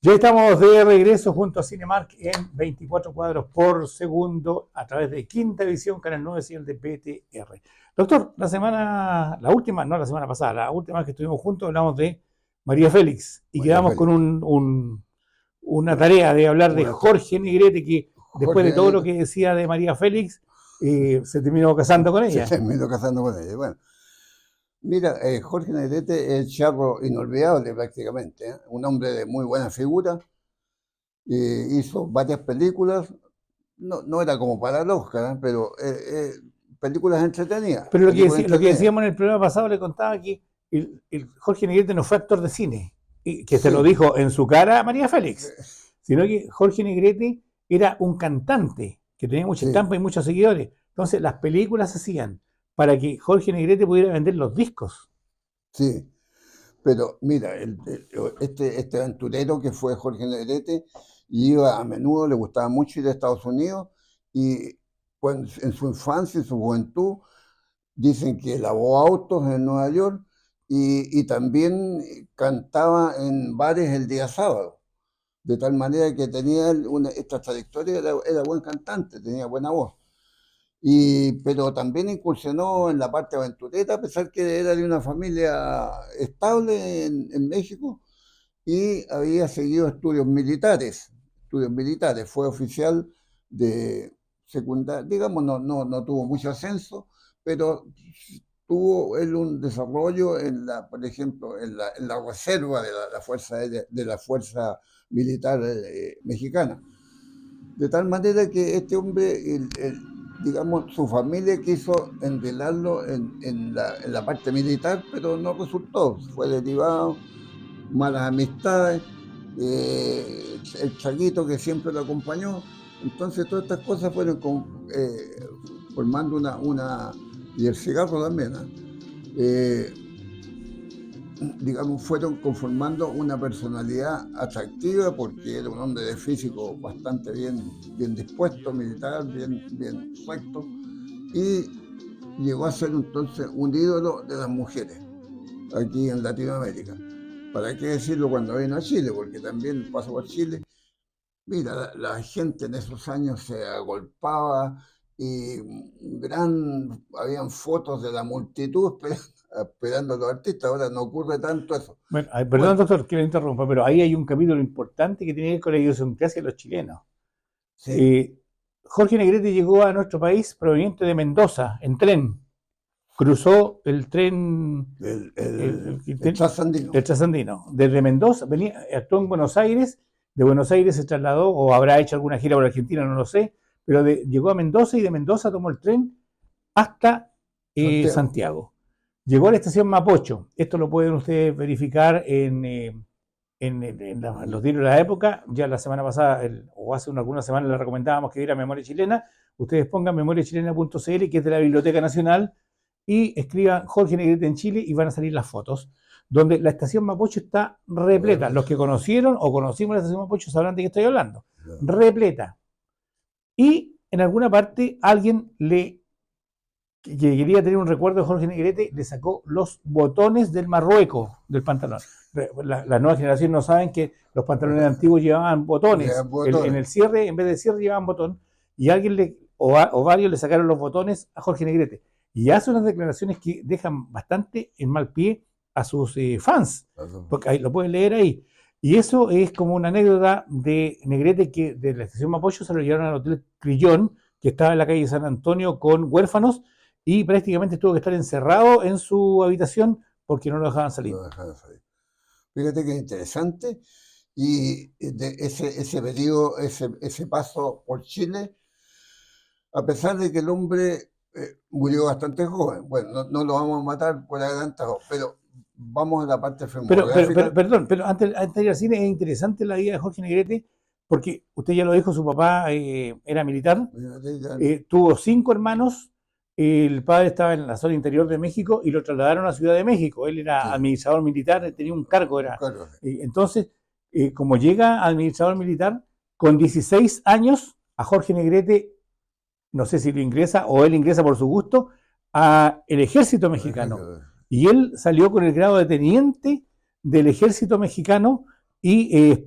Ya estamos de regreso junto a Cinemark en 24 cuadros por segundo a través de Quinta Visión, Canal 9 y el de PTR. Doctor, la última, no la semana pasada, la última vez que estuvimos juntos hablamos de María Félix y María quedamos Félix. con una tarea de hablar de Jorge Negrete, que después de todo lo que decía de María Félix, se terminó casando con ella. Se terminó casando con ella. Bueno, mira, Jorge Negrete es charro inolvidable prácticamente, ¿eh? Un hombre de muy buena figura. Hizo varias películas. No era como para el Oscar, ¿eh? Pero películas entretenidas. Pero Películas lo que entretenidas. decíamos en el programa pasado, le contaba que el Jorge Negrete no fue actor de cine, y que se Sí. lo dijo en su cara a María Félix, sino que Jorge Negrete era un cantante que tenía mucha Sí. estampa y muchos seguidores. Entonces las películas se hacían para que Jorge Negrete pudiera vender los discos. Sí, pero mira, este aventurero que fue Jorge Negrete iba a menudo, le gustaba mucho ir a Estados Unidos y pues, en su infancia, en su juventud, dicen que lavó autos en Nueva York y también cantaba en bares el día sábado, de tal manera que tenía esta trayectoria, era buen cantante, tenía buena voz. Pero también incursionó en la parte aventurera, a pesar que era de una familia estable en México y había seguido estudios militares. Fue oficial de secundaria, digamos, no tuvo mucho ascenso, pero tuvo él un desarrollo por ejemplo, en la reserva de la Fuerza Aérea, de la Fuerza Militar Mexicana. De tal manera que este hombre, digamos, su familia quiso envelarlo en la parte militar, pero no resultó. Fue derivado, malas amistades, el chaguito que siempre lo acompañó. Entonces todas estas cosas fueron formando y el cigarro también, digamos, fueron conformando una personalidad atractiva porque era un hombre de físico bastante bien dispuesto, militar, bien recto, y llegó a ser entonces un ídolo de las mujeres aquí en Latinoamérica. ¿Para qué decirlo cuando vino a Chile? Porque también pasó por Chile. Mira, la gente en esos años se agolpaba y habían fotos de la multitud esperando a los artistas. Ahora no ocurre tanto eso. Bueno, perdón, Bueno, doctor, que le interrumpa, pero ahí hay un capítulo importante que tiene que ver con la idiosincrasia de los chilenos. sí, Jorge Negrete llegó a nuestro país proveniente de Mendoza en tren. Cruzó el tren, el trasandino. el trasandino. Desde Mendoza, actuó en Buenos Aires, de Buenos Aires se trasladó, o habrá hecho alguna gira por Argentina, no lo sé, pero llegó a Mendoza y de Mendoza tomó el tren hasta Santiago. Llegó a la estación Mapocho. Esto lo pueden ustedes verificar en los diarios de la época. Ya la semana pasada, o hace algunas semanas, le recomendábamos que diera Memoria Chilena. Ustedes pongan memoriachilena.cl, que es de la Biblioteca Nacional, y escriban Jorge Negrete en Chile y van a salir las fotos, donde la estación Mapocho está repleta. Los que conocieron o conocimos la estación Mapocho sabrán de qué estoy hablando. Repleta. Y en alguna parte alguien que quería tener un recuerdo de Jorge Negrete, le sacó los botones del marrueco del pantalón. La nueva generación no saben que los pantalones antiguos llevaban botones. En el cierre, en vez de cierre, llevaban botón. Y alguien o varios le sacaron los botones a Jorge Negrete. Y hace unas declaraciones que dejan bastante en mal pie a sus fans, porque ahí lo pueden leer ahí. Y eso es como una anécdota de Negrete, que de la estación Mapocho se lo llevaron al Hotel Crillón, que estaba en la calle San Antonio con huérfanos, y prácticamente tuvo que estar encerrado en su habitación porque no lo dejaban salir. No dejaban salir. Fíjate que interesante. Y ese periodo, ese paso por Chile, a pesar de que el hombre murió bastante joven. Bueno, no lo vamos a matar por adelantado, pero vamos a la parte filmográfica. Perdón, pero antes de ir al cine, es interesante la vida de Jorge Negrete, porque usted ya lo dijo, su papá era militar, tuvo 5 hermanos, el padre estaba en la zona interior de México y lo trasladaron a la Ciudad de México. Él era administrador militar, tenía un cargo. Entonces, como llega administrador militar, con 16 años, a Jorge Negrete, no sé si lo ingresa o él ingresa por su gusto, a el ejército mexicano. Y él salió con el grado de teniente del ejército mexicano y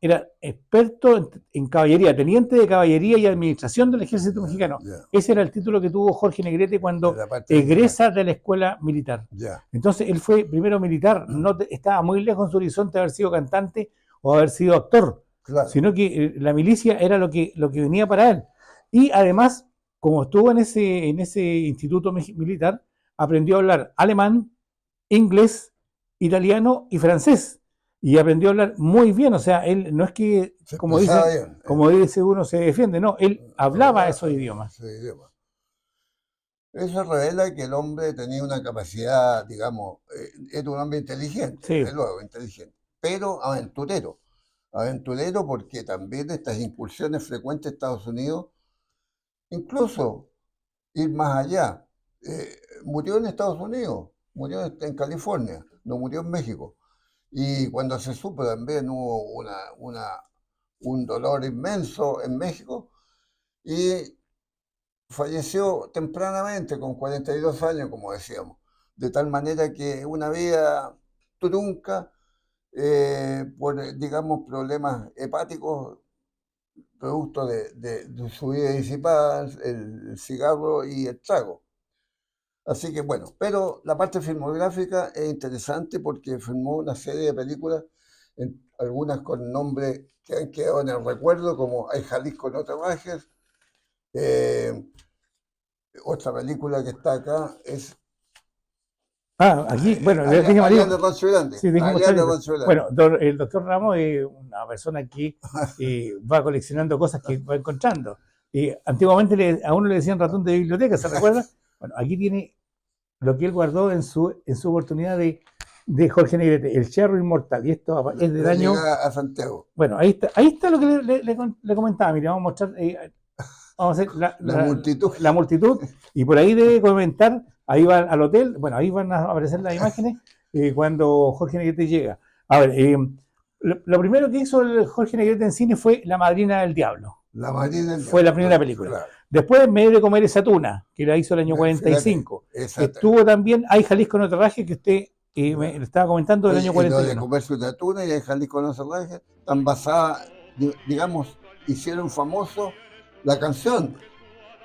era experto en caballería, teniente de caballería y administración del ejército mexicano. Ya, Ese era el título que tuvo Jorge Negrete de cuando la parte militar. egresa de la escuela militar. Ya, Entonces él fue primero militar, estaba muy lejos en su horizonte de haber sido cantante o haber sido actor, claro. sino que la milicia era lo que venía para él. Y además, como estuvo en ese instituto militar, aprendió a hablar alemán, inglés, italiano y francés. Y aprendió a hablar muy bien, o sea, él no es que, Se como expresaba dice, bien. como dice uno, se defiende, no, él hablaba esos idiomas. Ese idioma. Eso revela que el hombre tenía una capacidad, digamos, era un hombre inteligente, Sí. desde luego, inteligente, pero aventurero. Aventurero porque también estas incursiones frecuentes a Estados Unidos, incluso ir más allá, murió en Estados Unidos, murió en California, no murió en México. Y cuando se supo también hubo un dolor inmenso en México y falleció tempranamente, con 42 años, como decíamos, de tal manera que una vida trunca por, digamos, problemas hepáticos, producto de su vida disipada, el cigarro y el trago. Así que bueno, pero la parte filmográfica es interesante porque filmó una serie de películas, algunas con nombres que han quedado en el recuerdo, como Hay Jalisco no te rajes. Otra película que está acá es Aquí, bueno, Allá dijimos, en el Rancho Grande. sí, dijimos Allá en el Charito. Rancho Grande. Bueno, el doctor Ramos es una persona que va coleccionando cosas que va encontrando. Antiguamente a uno le decían ratón de biblioteca, ¿se recuerda? Bueno, aquí tiene lo que él guardó en su oportunidad de Jorge Negrete, el Charro Inmortal. Y esto es del año. A Santiago. Bueno, ahí está lo que le comentaba. Mira, vamos a mostrar. Vamos a hacer la multitud. Y por ahí debe comentar. Ahí van al hotel. Bueno, ahí van a aparecer las imágenes cuando Jorge Negrete llega. A ver, lo primero que hizo el Jorge Negrete en cine fue La Madrina del Diablo. La Madrina del Fue Diablo, la primera película. Claro. Después Me he de comer esa tuna, que la hizo el año 45. Estuvo también Hay Jalisco no te rajes, que usted me estaba comentando, del año 41. Lo de comerse una tuna y Hay Jalisco no se raje, están basadas, digamos, hicieron famoso la canción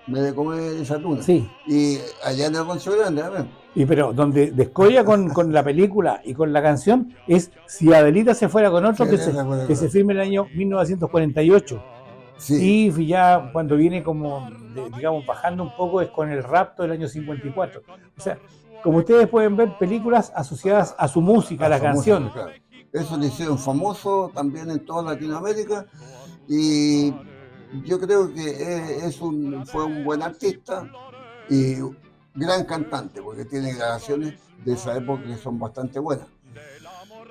Me de comer esa tuna. Sí. Y allá en el Rancho Grande también. Pero donde descolla con la película y con la canción es Si Adelita se fuera con otro, que se firme en el año 1948. Sí. Y ya cuando viene como, digamos, bajando un poco es con El Rapto del año 54. O sea, como ustedes pueden ver, películas asociadas a su música, a la canción. Música, claro. Eso le hicieron famoso también en toda Latinoamérica y yo creo que fue un buen artista y gran cantante, porque tiene grabaciones de esa época que son bastante buenas.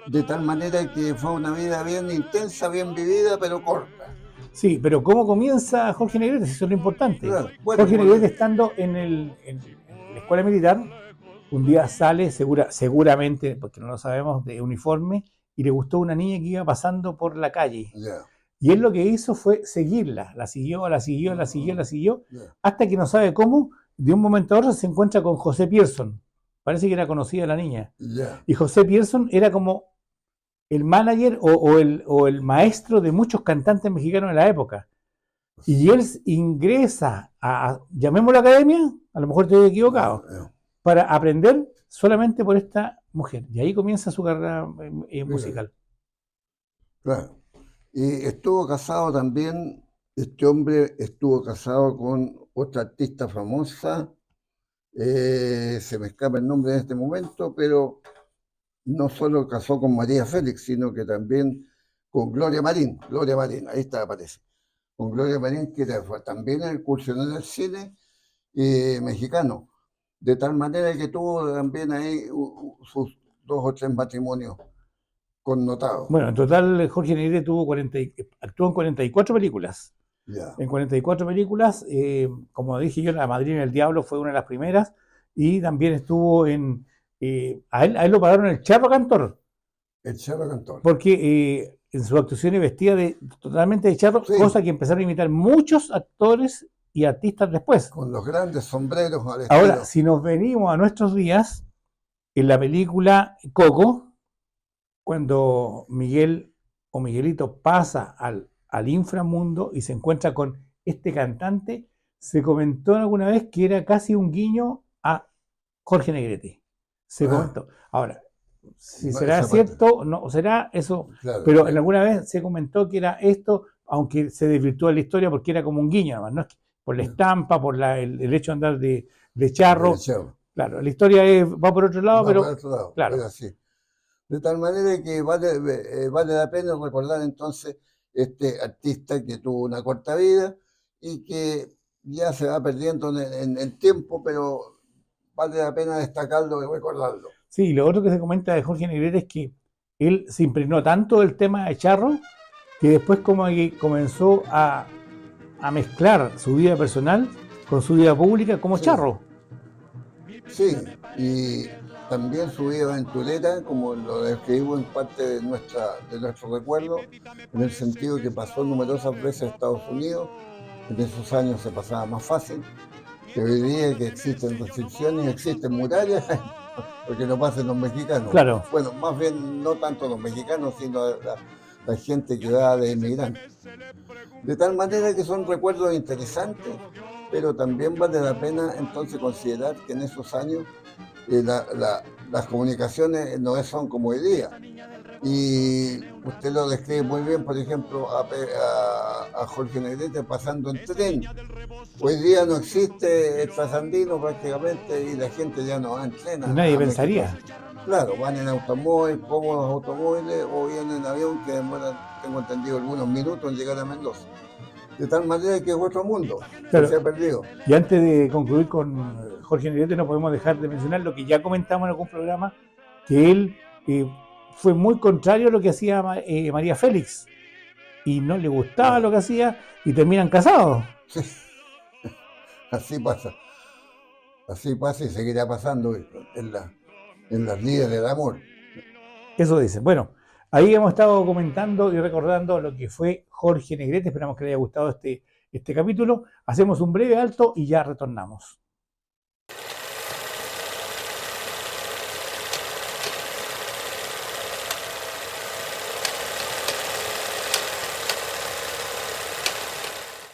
De tal manera que fue una vida bien intensa, bien vivida, pero corta. Sí, pero ¿cómo comienza Jorge Negrete? Eso es lo importante. Claro. Bueno, Jorge Negrete, estando en la escuela militar, un día sale, seguramente, porque no lo sabemos, de uniforme, y le gustó una niña que iba pasando por la calle. Yeah. Y él lo que hizo fue seguirla. La siguió, yeah, hasta que no sabe cómo, de un momento a otro se encuentra con José Pierson. Parece que era conocida la niña. Yeah. Y José Pierson era como el manager o el maestro de muchos cantantes mexicanos de la época. Y él ingresa llamémoslo academia, a lo mejor estoy equivocado, para aprender solamente por esta mujer. Y ahí comienza su carrera musical. Claro. Y estuvo casado también, este hombre estuvo casado con otra artista famosa, se me escapa el nombre en este momento, pero no solo casó con María Félix, sino que también con Gloria Marín, ahí está, aparece, con Gloria Marín, que también incursionó en el cine mexicano, de tal manera que tuvo también ahí sus 2 o 3 matrimonios connotados. Bueno, en total Jorge Negrete actuó en 44 películas. Yeah. En 44 películas, como dije yo, La Madrina del Diablo fue una de las primeras, y también estuvo en... a él lo pagaron el Charro Cantor. El Charro Cantor. Porque en sus actuaciones vestía totalmente de charro, sí, cosa que empezaron a imitar muchos actores y artistas después. Con los grandes sombreros al estilo. Ahora, si nos venimos a nuestros días, en la película Coco, cuando Miguel o Miguelito pasa al inframundo y se encuentra con este cantante, se comentó alguna vez que era casi un guiño a Jorge Negrete. Se comentó. Ahora, si no, será esa parte, cierto, no será eso, claro, pero en alguna vez se comentó que era esto, aunque se desvirtuó la historia porque era como un guiño, nomás, no es que por la estampa, por el hecho de andar de charro. chavo, Claro, la historia va por otro lado, va para pero otro lado, es claro, así. De tal manera que vale la pena recordar entonces este artista que tuvo una corta vida y que ya se va perdiendo en tiempo, pero vale la pena destacarlo y recordarlo. sí, lo otro que se comenta de Jorge Negrete es que él se impregnó tanto del tema de charro que después como que comenzó a mezclar su vida personal con su vida pública como Sí, charro. sí, y también su vida aventurera, como lo describimos en parte de nuestro recuerdo, en el sentido que pasó numerosas veces a Estados Unidos. En esos años se pasaba más fácil, que hoy día que existen restricciones, existen murallas, porque no pasen los mexicanos. Claro, Bueno, más bien no tanto los mexicanos, sino la gente que va de inmigrante. De tal manera que son recuerdos interesantes, pero también vale la pena entonces considerar que en esos años las comunicaciones no son como hoy día. Y usted lo describe muy bien, por ejemplo, a Jorge Negrete pasando en tren. Hoy día no existe el trasandino prácticamente y la gente ya no va en tren y nadie a México. pensaría. Claro, van en automóvil, cómodos automóviles o bien en avión que demoran, tengo entendido, algunos minutos en llegar a Mendoza. De tal manera que es otro mundo que Claro, se ha perdido. y antes de concluir con Jorge Negrete, no podemos dejar de mencionar lo que ya comentamos en algún programa, que él fue muy contrario a lo que hacía María Félix y no le gustaba Claro, lo que hacía y terminan casados. sí, así pasa. Así pasa y seguirá pasando en las líneas del amor. Eso dicen. Bueno, ahí hemos estado comentando y recordando lo que fue Jorge Negrete. Esperamos que les haya gustado este capítulo. Hacemos un breve alto y ya retornamos.